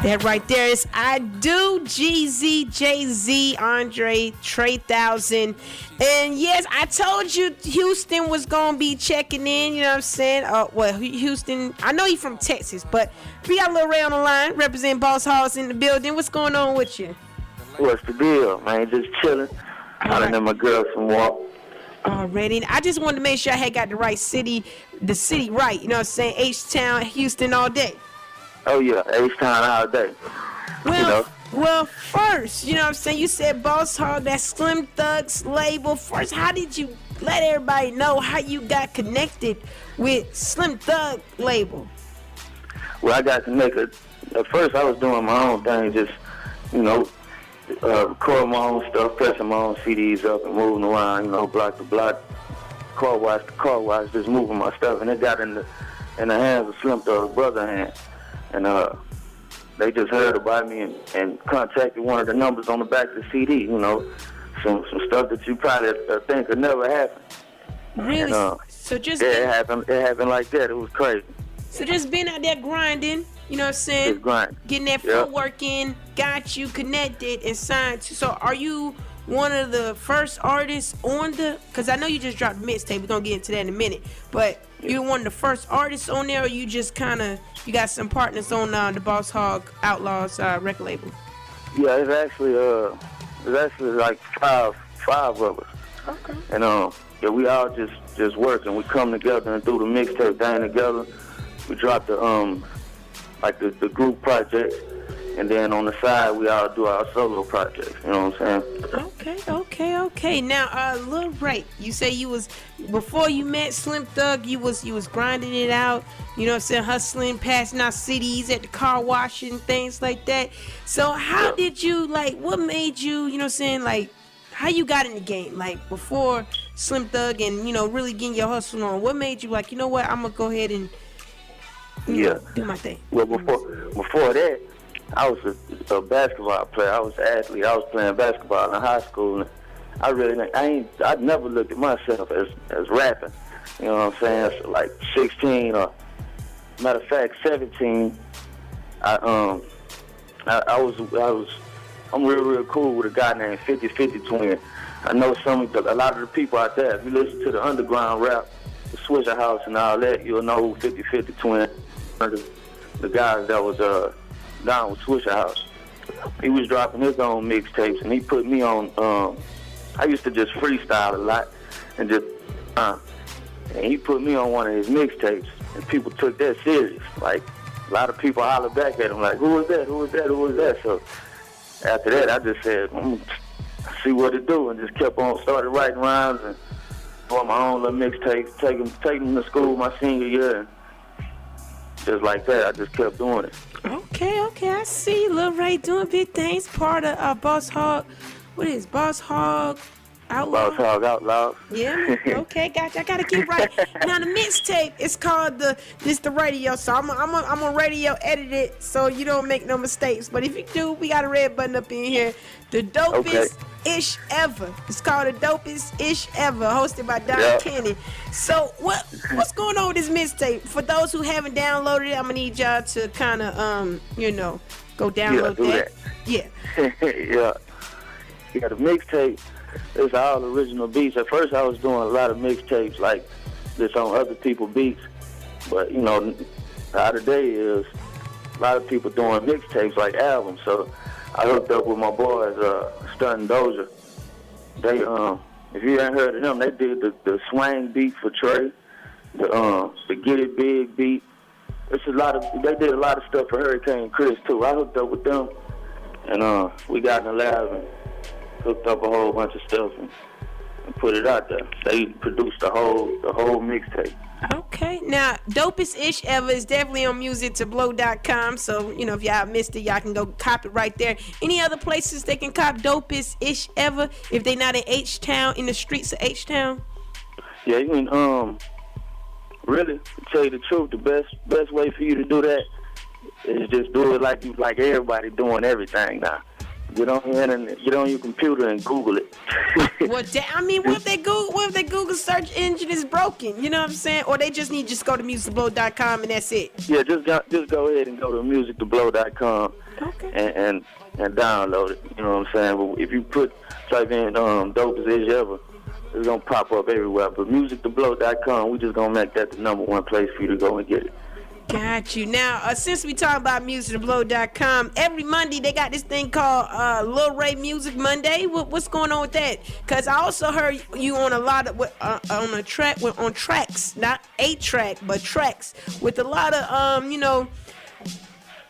That right there is I Do, Jeezy, Jay-Z, Andre 3000. And yes, I told you Houston was going to be checking in, you know what I'm saying? Well, Houston, I know you from Texas, but we got a little Ray on the line, representing Bosshogg in the building. What's going on with you? What's the deal, man? Just chilling. Hollering at my girls from walk. Already. I just wanted to make sure I had got the city right, you know what I'm saying? H-Town, Houston all day. Oh, yeah, H-Town all day. Well, first, you know what I'm saying, you said Bosshogg, that Slim Thug's label. First, how did you let everybody know how you got connected with Slim Thug label? Well, I got connected. At first, I was doing my own thing, just, recording my own stuff, pressing my own CDs up and moving around, block to block, car wash to car wash, just moving my stuff. And it got in the hands of Slim Thug's brother hand. And they just heard about me and contacted one of the numbers on the back of the CD, some stuff that you probably think could never happen. Really? And, it happened like that. It was crazy. So just being out there grinding, you know what I'm saying? Just grinding. Getting that footwork in, got you connected and signed. So are you one of the first artists on because I know you just dropped a mixtape, we're going to get into that in a minute, but you're one of the first artists on there, or you just you got some partners on the Bosshogg Outlaws record label? Yeah, it's actually like five of us. Okay. And we all just working. We come together and do the mixtape thing together. We drop the group projects, and then on the side we all do our solo projects. You know what I'm saying? Okay. Now, Lil Ray, you say you was before you met Slim Thug, you was grinding it out. You know what I'm saying? Hustling, passing out CDs at the car wash and things like that. So how did you what made you? You know what I'm saying? How you got in the game? Before Slim Thug and really getting your hustle on. What made you you know what? I'm gonna go ahead and do my thing. Well, before that, I was a basketball player. I was an athlete. I was playing basketball in high school. And I never looked at myself as rapping. You know what I'm saying? So 16 or matter of fact 17. I'm real cool with a guy named 50-50 Twin. I know a lot of the people out there. If you listen to the underground rap, the Swisher House and all that, you'll know who 50-50 Twin. The guys that was down with Swisher House. He was dropping his own mixtapes, and he put me on. I used to just freestyle a lot, and and he put me on one of his mixtapes, and people took that serious. A lot of people hollered back at him, who was that? Who was that? Who was that? So after that, I just said, see what it do, and just kept on, started writing rhymes and doing my own little mixtapes, taking them to school my senior year, and just like that, I just kept doing it. Okay, I see Lil Ray doing big things. Part of Bosshogg. What is Bosshogg Outlaws? Bosshogg Outlaws. Yeah. Okay, gotcha. I gotta get right. Now the mixtape is called the radio. So I'm a radio edit it so you don't make no mistakes. But if you do, we got a red button up in here. The dopest ish ever. It's called the dopest ish ever, hosted by Don Kenny. So what's going on with this mixtape? For those who haven't downloaded it, I'm gonna need y'all to kind of go download that. Yeah. Yeah, the mixtape is all original beats. At first, I was doing a lot of mixtapes like this on other people's beats, but the other day is a lot of people doing mixtapes like albums. So I hooked up with my boys, Stunt Doja. They, if you ain't heard of them, they did the swang beat for Trey, the Get It Big beat. They did a lot of stuff for Hurricane Chris too. I hooked up with them, and we got in the lab and hooked up a whole bunch of stuff and put it out there. They produced the whole mixtape. Okay, now dopest ish ever is definitely on musictoblow.com. So if y'all missed it, y'all can go cop it right there. Any other places they can cop dopest ish ever if they not in H-Town, in the streets of H-Town? Yeah, you can really, to tell you the truth, the best way for you to do that is just do it like everybody doing everything now. Get on your internet, get on your computer and Google it. What if they Google search engine is broken? You know what I'm saying? Or they just need to just go to musictoblow.com and that's it. Yeah, just go ahead and go to musictoblow.com and download it. You know what I'm saying? But if you type in Dope as Is Ever, it's gonna pop up everywhere. But musictoblow.com, we just gonna make that the #1 place for you to go and get it. Got you. Now, since we talk about musictoblow.com, every Monday they got this thing called Lil Ray Music Monday. What's going on with that? Because I also heard you on a lot of on tracks, not 8-track, but tracks with a lot of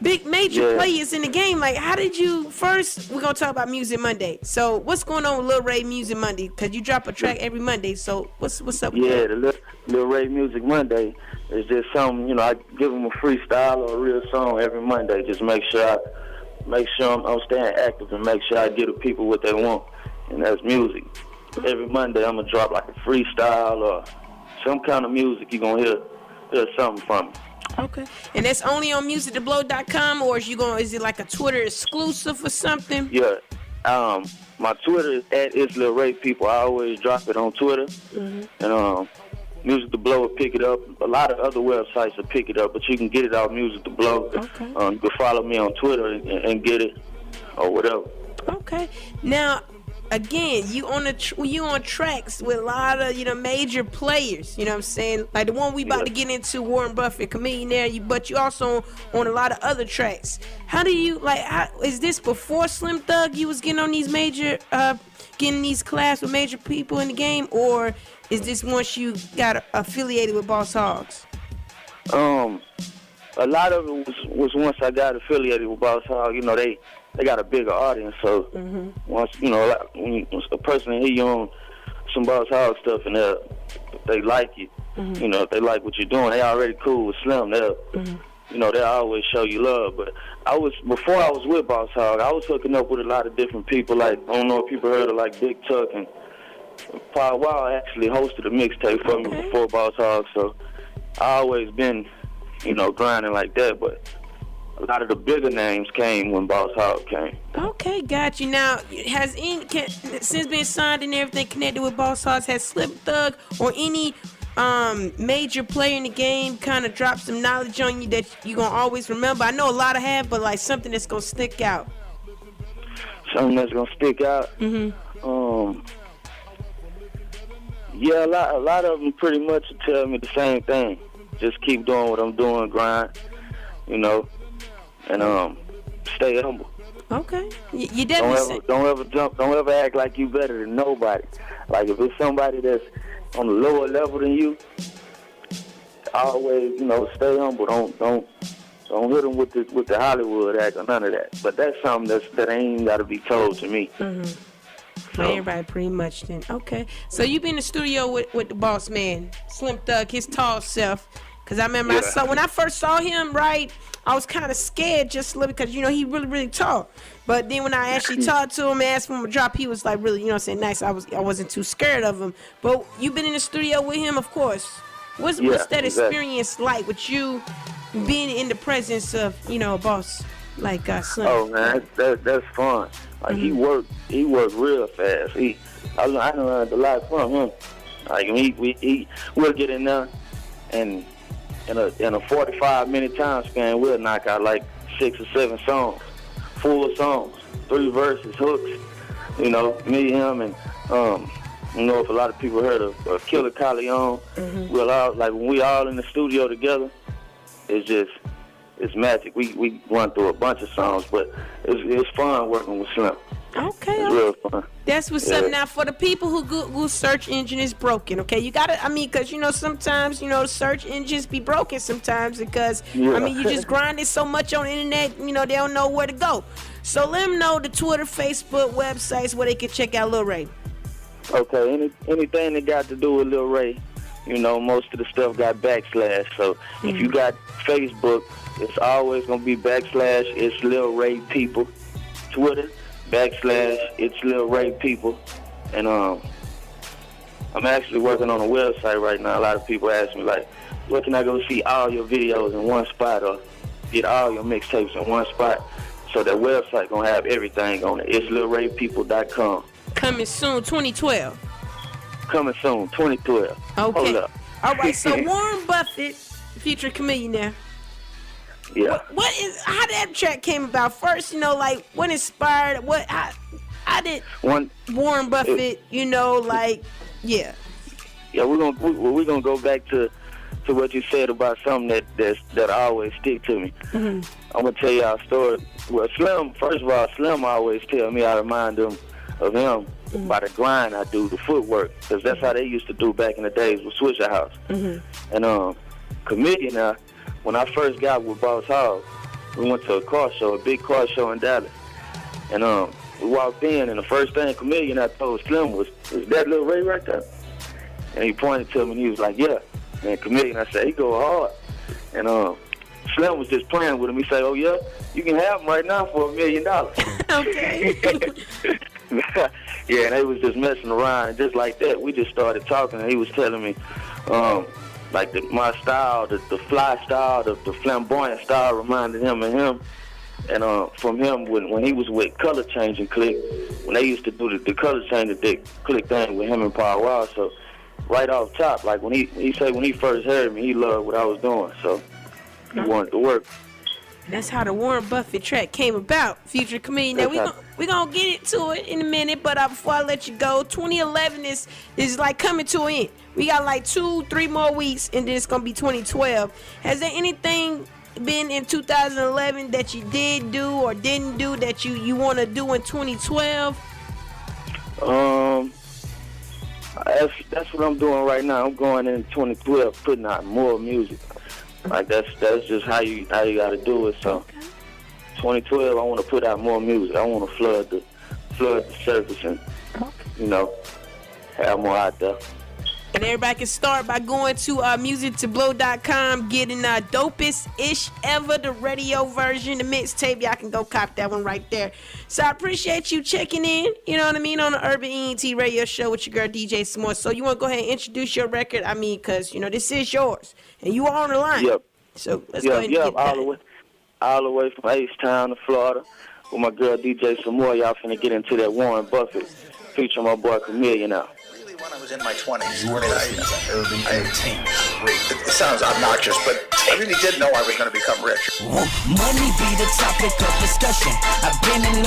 big major players in the game. Like, how did you first? We're gonna talk about Music Monday. So, what's going on with Lil Ray Music Monday? Because you drop a track every Monday. So, what's up? Yeah, the Lil Ray Music Monday is just something. I give them a freestyle or a real song every Monday. Just make sure I'm staying active and make sure I give the people what they want, and that's music. Every Monday I'm gonna drop like a freestyle or some kind of music. You gonna hear something from me. Okay, and that's only on musictoblow.com, or is it like a Twitter exclusive or something? Yeah, my Twitter is @IsLilRayPeople. I always drop it on Twitter, and Music to Blow will pick it up. A lot of other websites will pick it up, but you can get it off Music to Blow. Okay. You can follow me on Twitter and get it, or whatever. Okay. Now, again, you on tracks with a lot of major players. You know what I'm saying? Like the one we about to get into, Warren Buffett, Chameleon. But you also on a lot of other tracks. How do you is this before Slim Thug? You was getting on these major, getting these collabs with major people in the game, or is this once you got affiliated with Bosshogg? A lot of it was once I got affiliated with Bosshogg. They got a bigger audience, so once when a person hear you on some Bosshogg stuff and they like you, if they like what you're doing, they already cool with Slim. They'll always show you love. But before I was with Bosshogg, I was hooking up with a lot of different people. Like, I don't know if people heard of like Big Tuck, and Paul Wall actually hosted a mixtape for me before Bosshogg, so I always been grinding like that. But a lot of the bigger names came when Bosshogg came. Okay, got you. Now, since being signed and everything connected with Bosshogg, has Slim Thug or any major player in the game kind of dropped some knowledge on you that you gonna always remember? I know a lot of have, but like something that's gonna stick out. Something that's gonna stick out. Yeah, a lot of them pretty much tell me the same thing. Just keep doing what I'm doing, grind, and stay humble. Okay, you definitely don't ever act like you better than nobody. Like if it's somebody that's on a lower level than you, always stay humble. Don't hit them with the Hollywood act or none of that. But that's something that ain't got to be told to me. For everybody, pretty much. Then okay. So you been in the studio with the boss man, Slim Thug, his tall self. Cause I remember when I first saw him, right, I was kind of scared just a little because he really really tall. But then when I actually talked to him and asked him to drop, he was like really nice. I wasn't too scared of him. But you been in the studio with him, of course. What's that experience like with you being in the presence of a boss like Slim? Oh man, that's fun. Like he worked real fast. I learned a lot from him. Like we'll get in there and in a 45-minute time span, we'll knock out like 6 or 7 songs, full songs, 3 verses, hooks. Me, him, and if a lot of people heard of Killer Colleon, we'll all when we all in the studio together, it's magic. We run through a bunch of songs, but it's fun working with Slim. Okay. It's real fun. That's what's up. Now, for the people who Google search engine is broken, okay, you gotta, because sometimes, search engines be broken sometimes because, you just grind it so much on the internet, they don't know where to go. So let them know the Twitter, Facebook, websites where they can check out Lil Ray. Okay, anything that got to do with Lil Ray, most of the stuff got backslash. So if you got Facebook, it's always gonna be backslash. It's Lil Ray People. Twitter, backslash. It's Lil Ray People. And I'm actually working on a website right now. A lot of people ask me like, where can I go see all your videos in one spot or get all your mixtapes in one spot? So that website gonna have everything on it. It's LilRayPeople.com. Coming soon, 2012. Coming soon, 2012. Okay. Hold up. All right. So Warren Buffett, future chameleon. Yeah. What is how that track came about? First, like what inspired? How did Warren Buffett? Yeah. Yeah, we're gonna go back to what you said about something that always stick to me. Mm-hmm. I'm gonna tell y'all a story. Well, Slim, first of all, Slim always tell me I remind him of him by the grind I do, the footwork, because that's how they used to do back in the days with Swisher House. Mm-hmm. And Chameleon, when I first got with Bosshogg, we went to a big car show in Dallas, and we walked in, and the first thing Chameleon I told Slim was, "Is that Lil Ray right there?" And he pointed to me, and he was like, "Yeah." And Chameleon, I said, "He go hard." And Slim was just playing with him. He said, "Oh yeah, you can have him right now for $1 million." Okay. Yeah, and they was just messing around, and just like that, we just started talking, and he was telling me, like my style, the fly style, the flamboyant style reminded him of him. And from him, when he was with Color Changing Click, when they used to do the Color Changing Click thing with him and Power Wild, so right off top, like when he said when he first heard me, he loved what I was doing, so he wanted to work. That's how the Warren Buffett track came about, future chameleon. Now we gonna get into it in a minute, but before I let you go, 2011 is like coming to an end. We got like 2-3 more weeks, and then it's gonna be 2012. Has there anything been in 2011 that you did do or didn't do that you want to do in 2012? That's what I'm doing right now. I'm going in 2012, putting out more music. Like that's just how you got to do it. So, 2012, I want to put out more music. I want to flood the surface and have more out there. And everybody can start by going to musictoblow.com, getting Dopest Ish Ever, the radio version, the mixtape. Y'all can go cop that one right there. So I appreciate you checking in, you know what I mean, on the Urban ENT radio show with your girl DJ SAMORE. So you want to go ahead and introduce your record? I mean, because, this is yours. And you are on the line. Yep. So let's go ahead and get that. All the way from H-Town to Florida with my girl DJ SAMORE. Y'all finna get into that Warren Buffett featuring my boy Chameleon now. When I was in my 20s, urban entertainment. It sounds obnoxious, but I really did know I was going to become rich. Money be the topic of discussion. I've been in